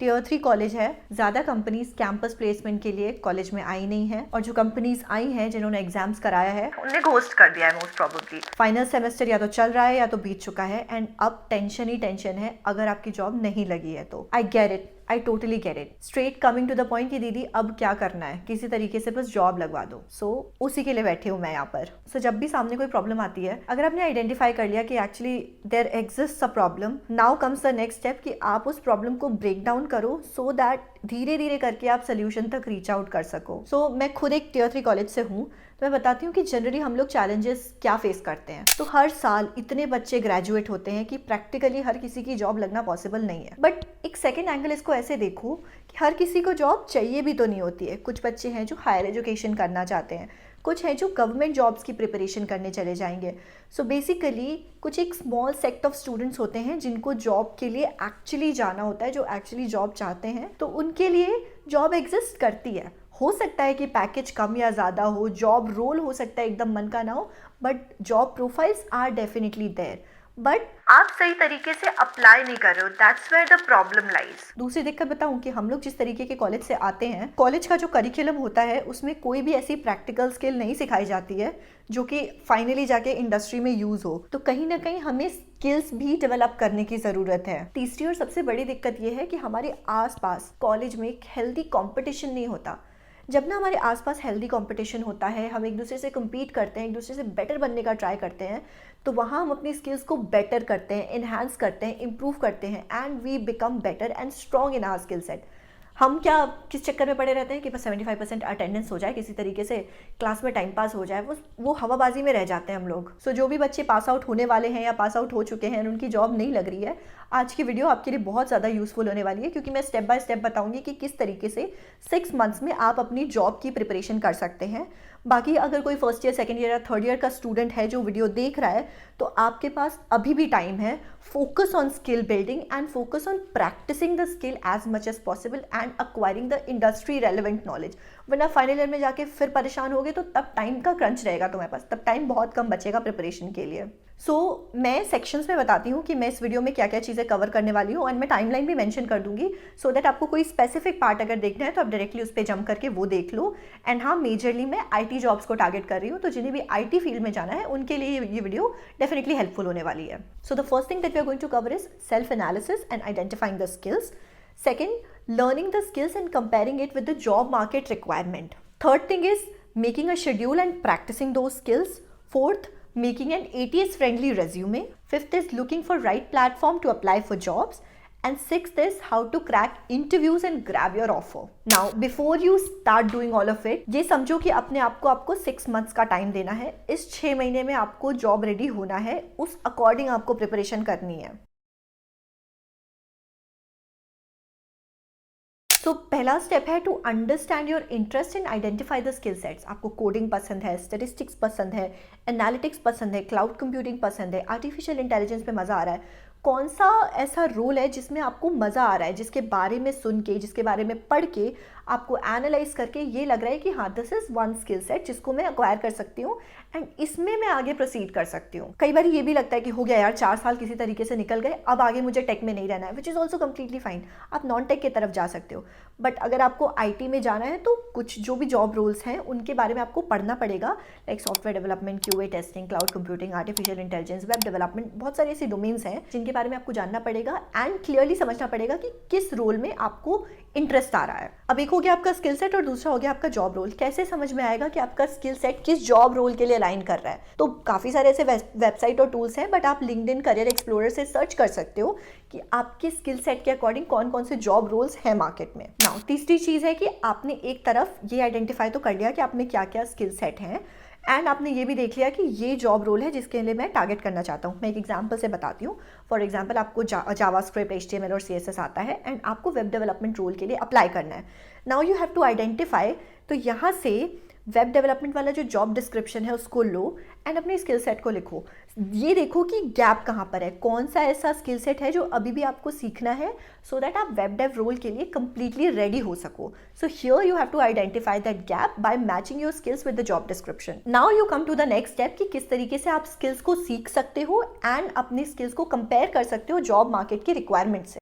Tier 3 college है, ज़्यादा companies campus placement के लिए कॉलेज में आई नहीं है, और जो कंपनीज आई हैं जिन्होंने एग्जाम्स कराया है उनने घोस्ट कर दिया है मोस्ट प्रोबेबली। फाइनल सेमेस्टर या तो चल रहा है या तो बीत चुका है, एंड अब टेंशन ही टेंशन है अगर आपकी जॉब नहीं लगी है तो। I get it, I totally get it. Straight coming to the point कि दीदी अब क्या करना है, किसी तरीके से बस जॉब लगवा दो। उसी के लिए बैठी हूँ मैं यहाँ पर। जब भी सामने कोई प्रॉब्लम आती है, अगर आपने आइडेंटिफाई कर लिया कि actually there exist a problem, now comes the next step कि आप उस प्रॉब्लम को ब्रेक डाउन करो सो दैट धीरे धीरे करके आप सोल्यूशन तक रीच आउट कर सको। मैं खुद एक टियर 3 कॉलेज से हूँ, तो मैं बताती हूँ कि जनरली हम लोग चैलेंजेस क्या फेस करते हैं। तो हर साल इतने बच्चे ग्रेजुएट होते हैं कि प्रैक्टिकली हर किसी की जॉब लगना पॉसिबल नहीं है। बट एक सेकेंड एंगल इसको ऐसे देखो कि हर किसी को जॉब चाहिए भी तो नहीं होती है। कुछ बच्चे हैं जो हायर एजुकेशन करना चाहते हैं, कुछ हैं जो गवर्नमेंट जॉब्स की प्रिपरेशन करने चले जाएंगे। बेसिकली कुछ एक स्मॉल सेक्ट ऑफ स्टूडेंट्स होते हैं जिनको जॉब के लिए एक्चुअली जाना होता है, जो एक्चुअली जॉब चाहते हैं, तो उनके लिए जॉब एग्जिस्ट करती है। हो सकता है कि पैकेज कम या ज़्यादा हो, जॉब रोल हो सकता है एकदम मन का ना हो, but job profiles are definitely there. But आप सही तरीके से अप्लाई नहीं कर रहे हो, that's where the problem lies. दूसरी दिक्कत बताऊं कि हम लोग जिस तरीके के कॉलेज से आते हैं, कॉलेज का जो करिकुलम होता है उसमें कोई भी ऐसी प्रैक्टिकल स्किल नहीं सिखाई जाती है जो कि फाइनली जाके इंडस्ट्री में यूज हो। तो कहीं ना कहीं हमें स्किल्स भी डेवलप करने की ज़रूरत है। तीसरी और सबसे बड़ी दिक्कत ये है कि हमारे आसपास कॉलेज में एक हेल्दी कॉम्पिटिशन नहीं होता। जब ना हमारे आसपास हेल्दी कंपटीशन होता है, हम एक दूसरे से कम्पीट करते हैं, एक दूसरे से बेटर बनने का ट्राई करते हैं, तो वहाँ हम अपनी स्किल्स को बेटर करते हैं, इन्हांस करते हैं, इम्प्रूव करते हैं, and we become better and strong in our skill set. हम क्या किस चक्कर में पड़े रहते हैं कि बस 75% अटेंडेंस हो जाए, किसी तरीके से क्लास में टाइम पास हो जाए, वो हवाबाजी में रह जाते हैं हम लोग। जो भी बच्चे पास आउट होने वाले हैं या पास आउट हो चुके हैं और उनकी जॉब नहीं लग रही है, आज की वीडियो आपके लिए बहुत ज़्यादा यूजफुल होने वाली है, क्योंकि मैं स्टेप बाय स्टेप बताऊंगी कि किस तरीके से 6 मंथ्स में आप अपनी जॉब की प्रिपरेशन कर सकते हैं। बाकी अगर कोई फर्स्ट ईयर, सेकेंड ईयर या थर्ड ईयर का स्टूडेंट है जो वीडियो देख रहा है, तो आपके पास अभी भी टाइम है। Focus on skill building and focus on practising the skill as much as possible and acquiring the industry relevant knowledge. वरना फाइनल ईयर में जाके फिर परेशान होगे तो तब टाइम का क्रंच रहेगा तुम्हारे पास, तब टाइम बहुत कम बचेगा प्रिपरेशन के लिए। मैं सेक्शंस में बताती हूँ कि मैं इस वीडियो में क्या क्या चीज़ें कवर करने वाली हूँ, और मैं टाइमलाइन भी मेंशन कर दूंगी, सो दैट आपको कोई स्पेसिफिक पार्ट अगर देखना है तो आप डायरेक्टली उस पर जंप करके वो देख लो। एंड हाँ, मेजरली मैं आईटी जॉब्स को टारगेट कर रही हूँ, तो जिन्हें भी आईटी फील्ड में जाना है उनके लिए ये वीडियो डेफिनेटली हेल्पफुल होने वाली है। So the first thing that we are going to cover is self analysis and identifying the skills. Second, learning the skills and comparing it with the job market requirement. Third thing is making a schedule and practicing those skills. Fourth, making an ATS friendly resume. Fifth is looking for right platform to apply for jobs. And sixth is how to crack interviews and grab your offer. Now, before you start doing all of it, ये समझो कि अपने आप को आपको 6 months का time देना है। इस 6 महीने में आपको जॉब रेडी होना है, उस अकॉर्डिंग आपको प्रिपरेशन करनी है। पहला स्टेप है to understand your interest and identify the skill sets. आपको कोडिंग पसंद है, स्टेटिस्टिक्स पसंद है, एनालिटिक्स पसंद है, क्लाउड कंप्यूटिंग पसंद है, आर्टिफिशियल इंटेलिजेंस में मज़ा आ रहा है। कौन सा ऐसा रोल है जिसमें आपको मज़ा आ रहा है, जिसके बारे में सुन के, जिसके बारे में पढ़ के आपको एनालाइज करके ये लग रहा है कि हाँ, this is one skill set जिसको मैं अक्वायर कर सकती हूँ एंड इसमें मैं आगे प्रोसीड कर सकती हूँ। कई बार ये भी लगता है कि हो गया यार, 4 साल किसी तरीके से निकल गए, अब आगे मुझे टेक में नहीं रहना है, which is also completely fine. आप नॉन टेक की तरफ जा सकते हो। बट अगर आपको आईटी में जाना है तो कुछ जो भी जॉब रोल्स हैं उनके बारे में आपको पढ़ना पड़ेगा, like software development, QA testing, cloud computing, artificial intelligence, web development, बहुत सारे ऐसे डोमेन्स हैं जिनके बारे में आपको जानना पड़ेगा एंड क्लियरली समझना पड़ेगा कि किस रोल में आपको इंटरेस्ट आ रहा है। अब एक हो गया आपका स्किल सेट और दूसरा हो गया आपका जॉब रोल। कैसे समझ में आएगा कि आपका स्किल सेट किस जॉब रोल के लिए अलाइन कर रहा है? तो काफ़ी सारे ऐसे वेबसाइट और टूल्स हैं, बट आप लिंक्डइन करियर एक्सप्लोरर से सर्च कर सकते हो कि आपके स्किल सेट के अकॉर्डिंग कौन कौन से जॉब रोल्स हैं मार्केट में। नाउ तीसरी चीज़ है कि आपने एक तरफ ये आइडेंटिफाई तो कर लिया कि आप में क्या क्या स्किल सेट हैं, एंड आपने ये भी देख लिया कि ये जॉब रोल है जिसके लिए मैं टारगेट करना चाहता हूँ। मैं एक एग्जांपल से बताती हूँ। फॉर एग्जांपल, आपको जावास्क्रिप्ट, HTML और CSS आता है एंड आपको वेब डेवलपमेंट रोल के लिए अप्लाई करना है। Now you have to identify, तो यहाँ से वेब डेवलपमेंट वाला जो जॉब डिस्क्रिप्शन है उसको लो एंड अपने स्किल सेट को लिखो। ये देखो कि गैप कहाँ पर है, कौन सा ऐसा स्किल सेट है जो अभी भी आपको सीखना है, सो दैट आप वेब डेव रोल के लिए कंप्लीटली रेडी हो सको। So here you have to identify that gap by matching your skills with the job description. Now you come to the next step कि किस तरीके से आप स्किल्स को सीख सकते हो एंड अपनी स्किल्स को कंपेयर कर सकते हो जॉब मार्केट की रिक्वायरमेंट से।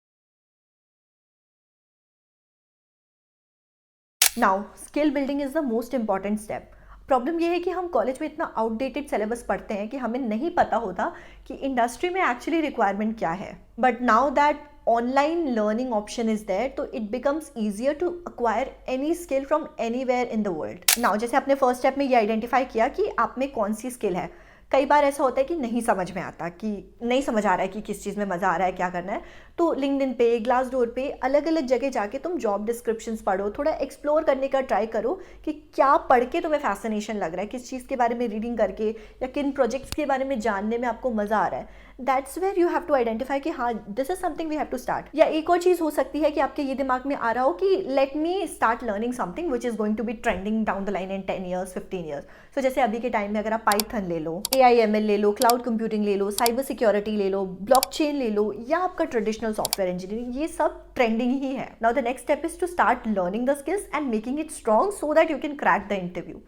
Now skill building is the most important step. Problem ये है कि हम कॉलेज में इतना आउटडेटेड सिलेबस पढ़ते हैं कि हमें नहीं पता होता कि इंडस्ट्री में एक्चुअली रिक्वायरमेंट क्या है। But now that online learning option is there, तो it becomes easier to acquire any skill from anywhere in the world. Now जैसे आपने फर्स्ट स्टेप में ये आइडेंटिफाई किया कि आप में कौन सी स्किल है। कई बार ऐसा होता है कि नहीं समझ में आता, कि नहीं समझ आ रहा है कि किस चीज़ में मज़ा आ रहा है, क्या करना है। तो लिंक्डइन पे, ग्लासडोर पे, अलग अलग जगह जाके तुम जॉब डिस्क्रिप्शंस पढ़ो, थोड़ा एक्सप्लोर करने का ट्राई करो कि क्या पढ़ के तुम्हें फैसिनेशन लग रहा है, किस चीज़ के बारे में रीडिंग करके या किन प्रोजेक्ट्स के बारे में जानने में आपको मज़ा आ रहा है। That's where you have to identify कि हाँ, this is something we have to start. या एक और चीज़ हो सकती है कि आपके ये दिमाग में आ रहा हो कि let me start learning something which is going to be trending down the line in 10 years 15 years. So जैसे अभी के टाइम में अगर आप पाइथन ले लो, AIML ले लो, क्लाउड कंप्यूटिंग ले लो, साइबर सिक्योरिटी ले लो, ब्लॉकचेन ले लो, या आपका ट्रेडिशनल सॉफ्टवेयर इंजीनियरिंग, ये सब ट्रेंडिंग ही है। Now the next step is to start learning the skills and making it strong so that you can crack the interview.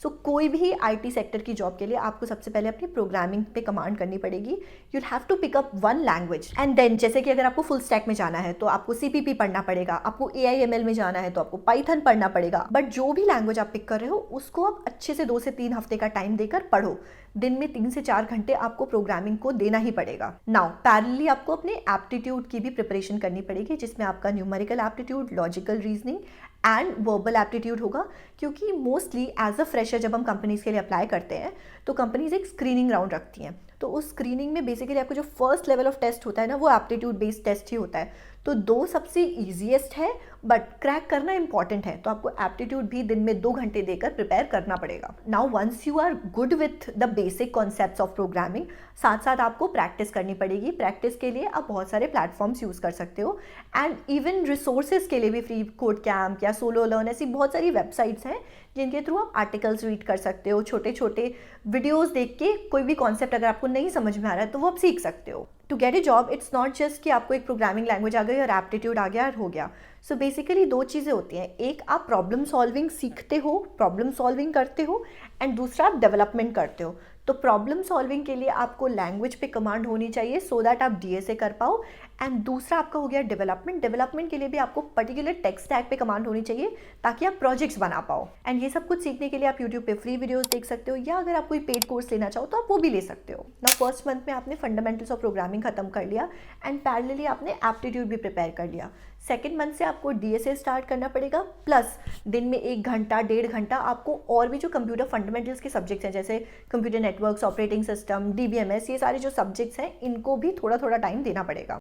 So कोई भी IT सेक्टर की जॉब के लिए आपको सबसे पहले अपनी प्रोग्रामिंग पे कमांड करनी पड़ेगी। You'll have to pick up one language and then, जैसे कि अगर आपको फुल स्टैक में जाना है तो आपको CPP पढ़ना पड़ेगा, आपको AIML में जाना है तो आपको पाइथन पढ़ना पड़ेगा। बट जो भी लैंग्वेज आप पिक कर रहे हो उसको आप अच्छे से 2 से 3 हफ्ते का टाइम देकर पढ़ो। दिन में 3 से 4 घंटे आपको प्रोग्रामिंग को देना ही पड़ेगा। नाउ पैरेलली आपको अपने एप्टीट्यूड की भी प्रिपरेशन करनी पड़ेगी, जिसमें आपका numerical aptitude, logical reasoning and verbal aptitude होगा। क्योंकि मोस्टली एज अ फ्रेशर जब हम कंपनीज के लिए अप्लाई करते हैं तो कंपनीज एक स्क्रीनिंग राउंड रखती हैं। तो उस स्क्रीनिंग में बेसिकली आपको जो फर्स्ट लेवल ऑफ टेस्ट होता है ना, वो एप्टीट्यूड बेस्ड टेस्ट ही होता है। तो 2 सबसे ईजीएस्ट है, बट क्रैक करना इंपॉर्टेंट है। तो आपको एप्टीट्यूड भी दिन में 2 घंटे देकर प्रिपेयर करना पड़ेगा। Now once you are good with the basic concepts of programming, साथ साथ आपको प्रैक्टिस करनी पड़ेगी। प्रैक्टिस के लिए आप बहुत सारे प्लेटफॉर्म्स यूज़ कर सकते हो एंड इवन रिसोर्सेज के लिए भी फ्री कोड कैंप या सोलो लर्न, ऐसी बहुत सारी वेबसाइट्स हैं जिनके थ्रू आप आर्टिकल्स रीड कर सकते हो। छोटे छोटे वीडियोस देख के कोई भी कॉन्सेप्ट अगर आपको नहीं समझ में आ रहा है तो वो आप सीख सकते हो। To get a job it's not just कि आपको एक प्रोग्रामिंग लैंग्वेज आ गई और एप्टीट्यूड आ गया और हो गया। सो बेसिकली 2 चीज़ें होती हैं, एक आप प्रॉब्लम सॉल्विंग सीखते हो, प्रॉब्लम सॉल्विंग करते हो, एंड दूसरा आप डेवलपमेंट करते हो। तो प्रॉब्लम सॉल्विंग के लिए आपको लैंग्वेज पे कमांड होनी चाहिए सो दैट आप DSA कर पाओ, एंड दूसरा आपका हो गया डेवलपमेंट। डेवलपमेंट के लिए भी आपको पर्टिकुलर टेक स्टैक पे कमांड होनी चाहिए ताकि आप प्रोजेक्ट्स बना पाओ। एंड ये सब कुछ सीखने के लिए आप यूट्यूब पे फ्री वीडियोस देख सकते हो, या अगर आप कोई पेड कोर्स लेना चाहो तो आप वो भी ले सकते हो। ना फर्स्ट मंथ में आपने फंडामेंटल्स ऑफ प्रोग्रामिंग खत्म कर लिया एंड पैरेलली आपने एप्टीट्यूड भी प्रिपेयर कर लिया। सेकेंड मंथ से आपको DSA स्टार्ट करना पड़ेगा, प्लस दिन में 1 घंटा 1.5 घंटा आपको और भी जो कंप्यूटर फंडामेंटल्स के सब्जेक्ट्स हैं, जैसे computer networks, operating system, DBMS, ये सारे जो सब्जेक्ट्स हैं इनको भी थोड़ा थोड़ा टाइम देना पड़ेगा।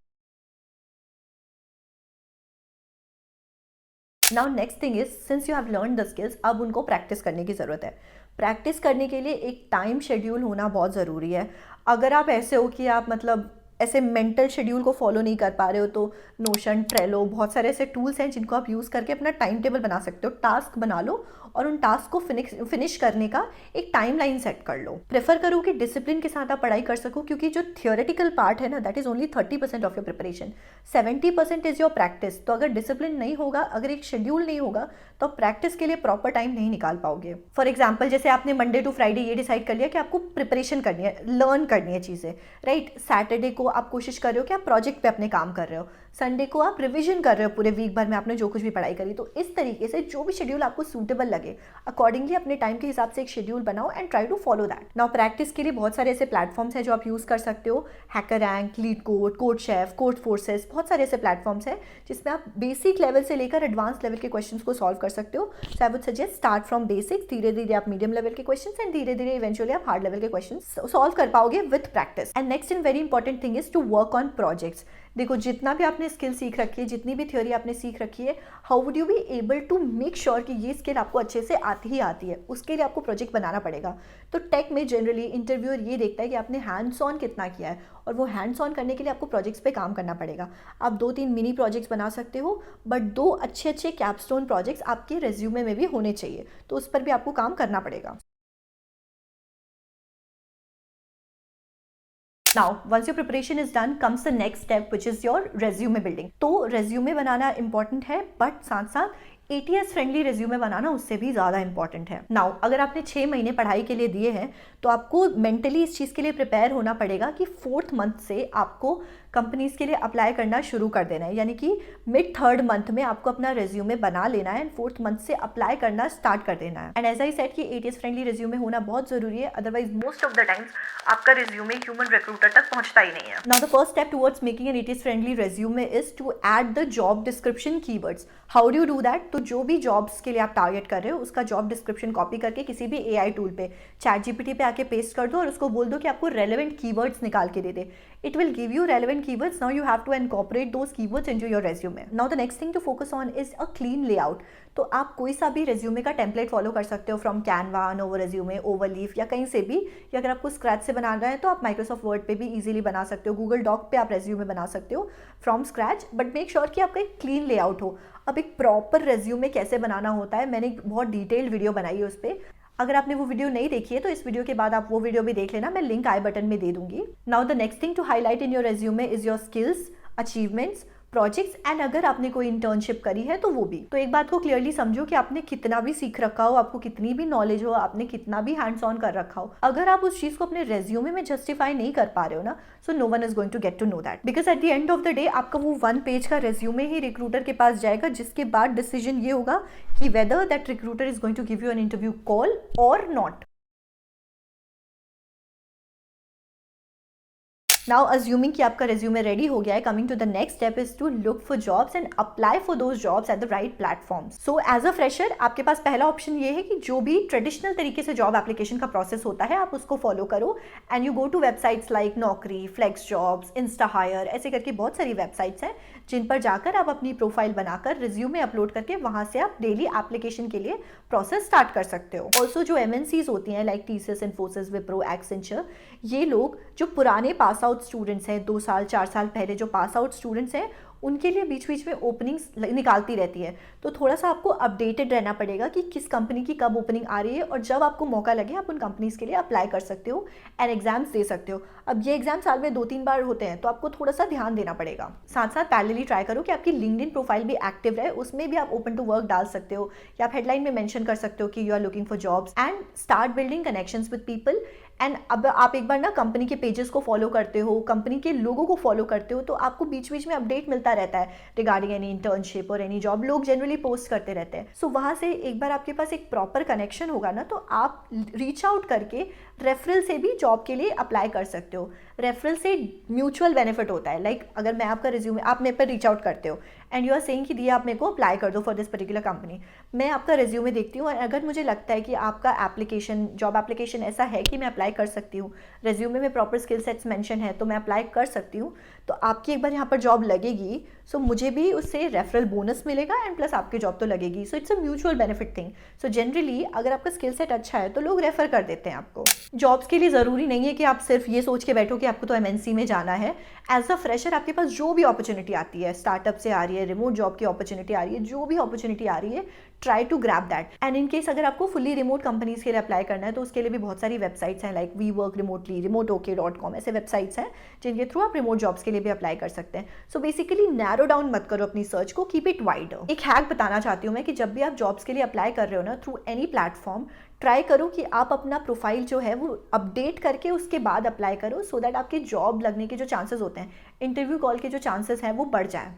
Now next thing is, since you have learn the skills, अब उनको प्रैक्टिस करने की ज़रूरत है। प्रैक्टिस करने के लिए एक टाइम शेड्यूल होना बहुत ज़रूरी है। अगर आप ऐसे हो कि आप मतलब ऐसे मेंटल शेड्यूल को फॉलो नहीं कर पा रहे हो, तो नोशन, ट्रेलो, बहुत सारे ऐसे टूल्स हैं जिनको आप यूज़ करके अपना टाइम टेबल बना सकते हो। टास्क बना लो और उन टास्क को फिनिश करने का एक टाइमलाइन सेट कर लो। प्रेफर करो कि डिसिप्लिन के साथ आप पढ़ाई कर सको, क्योंकि जो थियोरेटिकल पार्ट है ना, that is only 30% of your preparation, 70% is your practice. तो अगर डिसिप्लिन नहीं होगा, अगर एक शेड्यूल नहीं होगा, तो प्रैक्टिस के लिए प्रॉपर टाइम नहीं निकाल पाओगे। फॉर एग्जाम्पल, जैसे आपने मंडे टू फ्राइडे ये डिसाइड कर लिया कि आपको प्रिपरेशन करनी है, लर्न करनी है चीज़ें, राइट। सैटरडे को आप कोशिश कर रहे हो कि आप प्रोजेक्ट पे अपने काम कर रहे हो, संडे को आप रिवीजन कर रहे हो पूरे वीक भर में आपने जो कुछ भी पढ़ाई करी। तो इस तरीके से जो भी शेड्यूल आपको सूटेबल लगे, अकॉर्डिंगली अपने टाइम के हिसाब से एक शेड्यूल बनाओ and try to follow that. Now practice के लिए बहुत सारे ऐसे प्लेटफॉर्म्स हैं जो आप यूज़ कर सकते हो, hacker rank, leet code, code chef, code forces, बहुत सारे ऐसे प्लेटफॉर्म्स हैं जिसमें आप बेसिक लेवल से लेकर एडवांस लेवल के क्वेश्चंस को सॉल्व कर सकते हो। So I would suggest start from basics, धीरे धीरे आप मीडियम लेवल के क्वेश्चंस एंड धीरे धीरे इवेंचुअली आप हार्ड लेवल के क्वेश्चंस सॉल्व कर पाओगे with practice. And next and very important thing is to work on projects. देखो, जितना भी आपने स्किल सीख रखी है, जितनी भी थ्योरी आपने सीख रखी है, how would you be able to make sure कि ये स्किल आपको अच्छे से आती ही आती है, उसके लिए आपको प्रोजेक्ट बनाना पड़ेगा। तो टेक में जनरली इंटरव्यूअर ये देखता है कि आपने हैंड्स ऑन कितना किया है, और वो हैंड्स ऑन करने के लिए आपको प्रोजेक्ट्स पे काम करना पड़ेगा। आप 2-3 मिनी प्रोजेक्ट्स बना सकते हो, बट 2 अच्छे अच्छे कैपस्टोन प्रोजेक्ट्स आपके रेज्यूमे में भी होने चाहिए, तो उस पर भी आपको काम करना पड़ेगा। Now, once your preparation is done, comes the next step, which is your resume building. तो resume बनाना important है, but साथ साथ ATS फ्रेंडली रिज्यूमे बनाना उससे भी ज़्यादा इंपॉर्टेंट है। नाउ अगर आपने 6 महीने पढ़ाई के लिए दिए हैं तो आपको मेंटली इस चीज़ के लिए प्रिपेयर होना पड़ेगा कि 4th मंथ से आपको कंपनीज़ के लिए अप्लाई करना शुरू कर देना है, यानी कि मिड 3rd मंथ में आपको अपना रिज्यूमे बना लेना है एंड 4th मंथ से अप्लाई करना स्टार्ट कर देना है। एंड एज आई सेड कि ATS फ्रेंडली रिज्यूमे होना बहुत ज़रूरी है, otherwise most of the times आपका रिज्यूमे ह्यूमन रिक्रूटर तक पहुंचता ही नहीं है। Now the first step towards making an ATS friendly resume is to add the job description keywords. How do you do that? तो जो भी जॉब्स के लिए आप टारगेट कर रहे हो उसका जॉब डिस्क्रिप्शन कॉपी करके किसी भी AI टूल पे, ChatGPT पे आके पेस्ट कर दो और उसको बोल दो कि आपको रेलेवेंट कीवर्ड्स निकाल के दे दे। It will give you relevant keywords. Now you have to incorporate those keywords into your resume. Now the next thing to focus on is a clean layout. तो आप कोई सा भी रेज्यूमे का टेम्पलेट फॉलो कर सकते हो, from Canva, novo resume, overleaf या कहीं से भी। या अगर आपको स्क्रैच से बनाना है तो आप माइक्रोसॉफ्ट वर्ड पे भी इजीली बना सकते हो, गूगल डॉक पे आप रेज्यूमे बना सकते हो from scratch, but make sure कि आपका एक क्लीन लेआउट हो। अब एक प्रॉपर रेज्यूमे कैसे बनाना होता है, मैंने एक बहुत डिटेल्ड वीडियो बनाई है उस पर। अगर आपने वो वीडियो नहीं देखी है तो इस वीडियो के बाद आप वो वीडियो भी देख लेना, मैं लिंक आई बटन में दे दूंगी। Now the next thing to highlight in your resume is your skills, achievements, projects and अगर आपने कोई इंटर्नशिप करी है तो वो भी। तो एक बात को क्लियरली समझो कि आपने कितना भी सीख रखा हो, आपको कितनी भी नॉलेज हो, आपने कितना भी हैंड्स ऑन कर रखा हो, अगर आप उस चीज को अपने रेज्यूमे में जस्टिफाई नहीं कर पा रहे हो ना, so no one is going to get to know that, because at the end of the day आपका वो 1 पेज का रेज्यूमे ही रिक्रूटर के पास जाएगा, जिसके बाद डिसीजन ये होगा कि whether that recruiter is going to give you an interview call और नॉट। नाउ अज्यूमिंग कि आपका रेज्यूमे रेडी हो गया है, coming to the next step is to look for jobs and apply for those jobs at the right platforms. So as a fresher आपके पास पहला option ये है कि जो भी ट्रेडिशनल तरीके से जॉब एप्लीकेशन का प्रोसेस होता है आप उसको फॉलो करो and you go to websites like Naukri, flex jobs, insta hire, ऐसे करके बहुत सारी वेबसाइट्स हैं जिन पर जाकर आप अपनी प्रोफाइल बनाकर रिज्यूमे अपलोड करके वहां से आप डेली एप्लीकेशन के लिए प्रोसेस स्टार्ट कर सकते हो। ऑल्सो जो MNCs होती हैं like TCS, Infosys, Wipro, Accenture, ये लोग जो पुराने पास आउट स्टूडेंट्स हैं, 2 साल 4 साल पहले जो पास आउट स्टूडेंट्स हैं, उनके लिए बीच बीच में ओपनिंग्स निकालती रहती है। तो थोड़ा सा आपको अपडेटेड रहना पड़ेगा कि किस कंपनी की कब ओपनिंग आ रही है, और जब आपको मौका लगे आप उन कंपनीज के लिए अप्लाई कर सकते हो एंड एग्जाम्स दे सकते हो। अब ये एग्जाम साल में 2-3 बार होते हैं तो आपको थोड़ा सा ध्यान देना पड़ेगा। साथ साथ पैरेलली ट्राई करो कि आपकी लिंक्डइन प्रोफाइल भी एक्टिव रहे, उसमें भी आप ओपन टू वर्क डाल सकते हो या आप हेडलाइन में मेंशन कर सकते हो कि you are looking for jobs and start building connections with people. And अब आप एक बार ना कंपनी के पेजेस को फॉलो करते हो, कंपनी के लोगों को फॉलो करते हो, तो आपको बीच बीच में अपडेट मिलता रहता है रिगार्डिंग एनी इंटर्नशिप और एनी जॉब, लोग जनरली पोस्ट करते रहते हैं। सो वहाँ से एक बार आपके पास एक प्रॉपर कनेक्शन होगा ना, तो आप रीच आउट करके रेफरल से भी जॉब के लिए अप्लाई कर सकते हो। रेफरल से म्यूचुअल बेनिफिट होता है, लाइक अगर मैं आपका रिज्यूमे, आप मेरे पर रीच आउट करते हो एंड यू आर सेइंग कि दिया आप मेरे को अप्लाई कर दो फॉर दिस पर्टिकुलर कंपनी, मैं आपका रिज्यूमे देखती हूँ और अगर मुझे लगता है कि आपका एप्लीकेशन, जॉब एप्लीकेशन ऐसा है कि मैं अप्लाई कर सकती हूँ, रिज्यूमे में प्रॉपर स्किल सेट्स मेंशन है तो मैं अप्लाई कर सकती हूँ, तो आपकी एक बार यहाँ पर जॉब लगेगी, सो मुझे भी उससे रेफरल बोनस मिलेगा एंड प्लस आपकी जॉब तो लगेगी। So it's a mutual benefit thing. So generally अगर आपका स्किल सेट अच्छा है तो लोग रेफर कर देते हैं आपको। जॉब्स के लिए ज़रूरी नहीं है कि आप सिर्फ ये सोच के बैठो कि आपको तो MNC में जाना है। एज अ फ्रेशर आपके पास जो भी अपॉर्चुनिटी आती है, स्टार्टअप से आ रही है, रिमोट जॉब की अपॉर्चुनिटी आ रही है, जो भी अपॉर्चुनिटी आ रही है, try to grab that. And in case अगर आपको फुली रिमोट कंपनीज के लिए अप्लाई करना है तो उसके लिए भी बहुत सारी वेबसाइट्स हैं like we work remotely, remoteok.com, ऐसे वेबसाइट्स हैं जिनके थ्रू आप रिमोट जॉब्स के लिए भी अप्लाई कर सकते हैं। सो बेसिकली नैरो डाउन मत करो अपनी सर्च को, कीप इट वाइड। एक हैक बताना चाहती हूँ मैं कि जब भी आप जॉब्स के लिए अप्लाई कर रहे हो ना थ्रू एनी प्लेटफॉर्म, ट्राई करो कि आप अपना प्रोफाइल जो है वो अपडेट करके उसके बाद अप्लाई करो, सो दैट आपके जॉब लगने के जो चांसेस होते हैं, इंटरव्यू कॉल के जो चांसेस हैं वो बढ़ जाएं।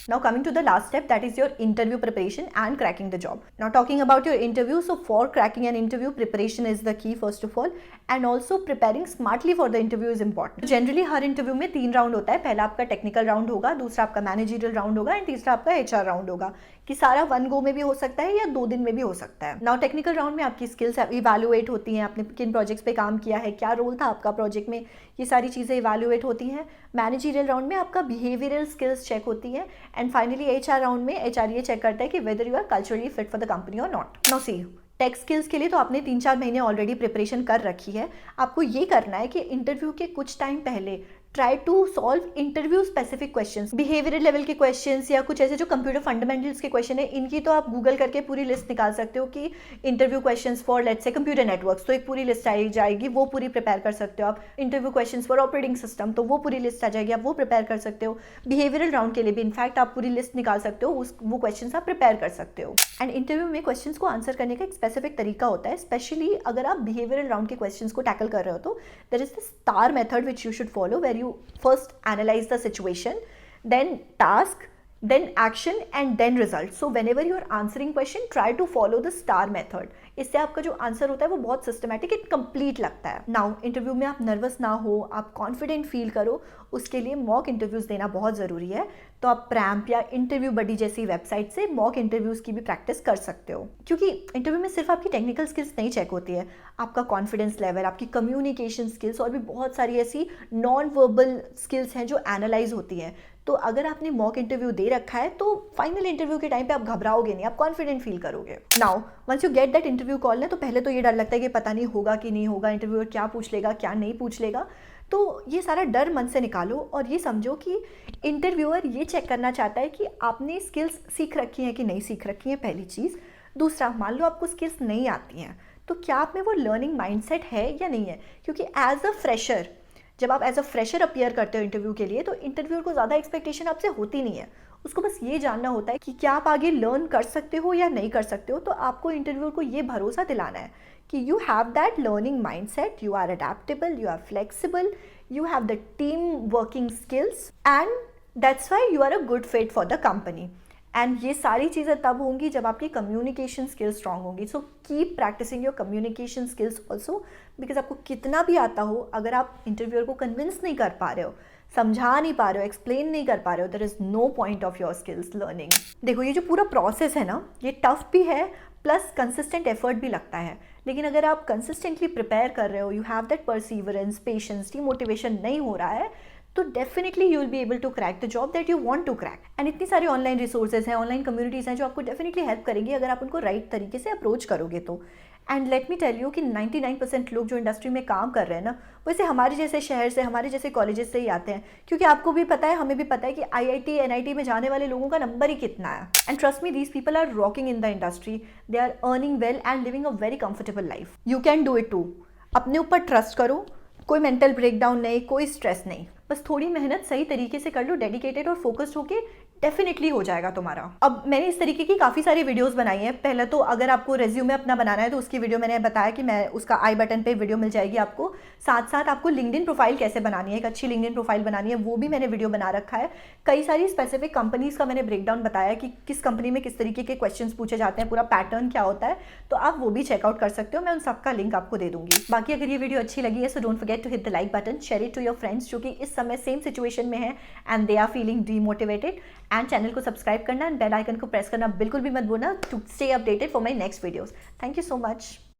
Now coming to the last step, that is your interview preparation and cracking the job. Now talking about your interview, so for cracking an interview, preparation is the key first of all, and also preparing smartly for the interview is important. Generally her interview में 3 round होता है, पहला आपका technical round होगा, दूसरा आपका managerial round होगा and तीसरा आपका HR राउंड होगा, कि सारा 1 गो में भी हो सकता है या 2 दिन में भी हो सकता है। नाउ टेक्निकल राउंड में आपकी स्किल्स इवैल्यूएट होती हैं, आपने किन प्रोजेक्ट्स पे काम किया है, क्या रोल था आपका प्रोजेक्ट में, ये सारी चीज़ें इवैल्यूएट होती हैं। मैनेजरियल राउंड में आपका बिहेवियरल स्किल्स चेक होती हैं एंड फाइनली HR राउंड में HR ये चेक करता है कि whether you are culturally fit for the company और not. Now see tech skills के लिए तो आपने 3-4 महीने ऑलरेडी प्रिपरेशन कर रखी है। आपको ये करना है कि इंटरव्यू के कुछ टाइम पहले try to solve interview specific questions, behavioural level के क्वेश्चंस या कुछ ऐसे जो कंप्यूटर फंडामेंटल्स के क्वेश्चन है, इनकी तो आप गूगल करके पूरी लिस्ट निकाल सकते हो कि interview questions for let's say computer networks, तो एक पूरी लिस्ट आई जाएगी, वो पूरी प्रिपेयर कर सकते हो आप। Interview questions for operating system, तो वो पूरी लिस्ट आ जाएगी, आप वो प्रिपेयर कर सकते हो। बिहेवियरल राउंड के लिए भी इनफैक्ट आप पूरी लिस्ट निकाल सकते हो, वो क्वेश्चंस आप प्रिपेयर कर सकते हो। एंड इंटरव्यू में क्वेश्चंस को आंसर करने का एक स्पेसिफिक तरीका होता है, स्पेशली अगर आप बिहेवियरल राउंड के क्वेश्चंस को टैकल कर रहे हो तो there is the star method which you should follow, where you first analyze the situation, then task, then action and then result. So whenever you are answering question, try to follow the star method. इससे आपका जो answer होता है वो बहुत systematic and complete लगता है। Now interview में आप नर्वस ना हो, आप कॉन्फिडेंट फील करो, उसके लिए मॉक इंटरव्यूज़ देना बहुत ज़रूरी है। तो आप प्रैम्प या इंटरव्यू बडी जैसी वेबसाइट से मॉक इंटरव्यूज़ की भी प्रैक्टिस कर सकते हो, क्योंकि इंटरव्यू में सिर्फ आपकी टेक्निकल स्किल्स नहीं चेक होती है, आपका कॉन्फिडेंस लेवल, आपकी कम्युनिकेशन स्किल्स और भी बहुत सारी ऐसी नॉन वर्बल स्किल्स हैं जो एनालाइज होती हैं। तो अगर आपने मॉक इंटरव्यू दे रखा है तो फाइनल इंटरव्यू के टाइम पे आप घबराओगे नहीं, आप कॉन्फिडेंट फील करोगे। Now once you get that interview call ना, तो पहले तो ये डर लगता है कि पता नहीं होगा कि नहीं होगा, इंटरव्यूअर क्या पूछ लेगा क्या नहीं पूछ लेगा। तो ये सारा डर मन से निकालो और ये समझो कि इंटरव्यूअर ये चेक करना चाहता है कि आपने स्किल्स सीख रखी हैं कि नहीं सीख रखी हैं, पहली चीज़। दूसरा, मान लो आपको स्किल्स नहीं आती हैं तो क्या आप में वो लर्निंग माइंडसेट है या नहीं है, क्योंकि एज अ फ्रेशर, जब आप एज अ फ्रेशर अपीयर करते हो इंटरव्यू के लिए, तो इंटरव्यूअर को ज़्यादा एक्सपेक्टेशन आपसे होती नहीं है, उसको बस ये जानना होता है कि क्या आप आगे लर्न कर सकते हो या नहीं कर सकते हो। तो आपको इंटरव्यूअर को ये भरोसा दिलाना है कि you have that learning mindset, you are adaptable, you are flexible, you have the team working skills and that's why you are a good fit for the company. And ये सारी चीज़ें तब होंगी जब आपकी कम्युनिकेशन स्किल्स स्ट्रांग होंगी। So keep practising your communication skills also, because आपको कितना भी आता हो, अगर आप इंटरव्यूअर को कन्विंस नहीं कर पा रहे हो, समझा नहीं पा रहे हो, एक्सप्लेन नहीं कर पा रहे हो, there is no point of your skills learning. देखो ये जो पूरा प्रोसेस है ना, ये टफ भी है प्लस कंसिस्टेंट एफर्ट भी लगता है, लेकिन अगर आप कंसिस्टेंटली प्रिपेयर कर रहे हो, you have that perseverance, patience, demotivation नहीं हो रहा है, तो definitely you will be able to crack the job that you want to crack. And इतनी सारी ऑनलाइन रिसोर्सेज हैं, ऑनलाइन कम्युनिटीज़ हैं जो आपको डेफिनेटली हेल्प करेंगी अगर आप उनको राइट तरीके से अप्रोच करोगे तो। And let me tell you कि 99% लोग जो इंडस्ट्री में काम कर रहे हैं ना, वैसे हमारे जैसे शहर से, हमारे जैसे कॉलेजेस से ही आते हैं, क्योंकि आपको भी पता है, हमें भी पता है कि IIT NIT में जाने वाले लोगों का नंबर ही कितना है। And trust me, these people are rocking in the industry, they are earning well and living a very comfortable life. You can do it too. अपने ऊपर ट्रस्ट करो, कोई मेंटल ब्रेकडाउन नहीं, कोई स्ट्रेस नहीं, बस थोड़ी मेहनत सही तरीके से कर लो, डेडिकेटेड और फोकस्ड होके, डेफिनेटली हो जाएगा तुम्हारा। अब मैंने इस तरीके की काफ़ी सारी वीडियोस बनाई हैं। पहले तो अगर आपको रेज्यूमे अपना बनाना है तो उसकी वीडियो मैंने बताया कि मैं उसका आई बटन पे वीडियो मिल जाएगी आपको। साथ साथ आपको लिंक्डइन प्रोफाइल कैसे बनानी है, एक अच्छी लिंक्डइन प्रोफाइल बनानी है, वो भी मैंने वीडियो बना रखा है। कई सारी स्पेसिफिक कंपनीज़ का मैंने ब्रेकडाउन बताया कि किस कंपनी में किस तरीके के क्वेश्चन पूछे जाते हैं, पूरा पैटर्न क्या होता है, तो आप वो भी चेकआउट कर सकते हो। मैं उन सबका लिंक आपको दे दूंगी। बाकी अगर ये वीडियो अच्छी लगी है so don't forget to hit the like button, share it to your friends जो कि इस समय सेम सिचुएशन में है and they are feeling demotivated. And channel को सब्सक्राइब करना एंड बेल आइकन को प्रेस करना बिल्कुल भी मत भूलना to stay updated for my next videos. Thank you so much.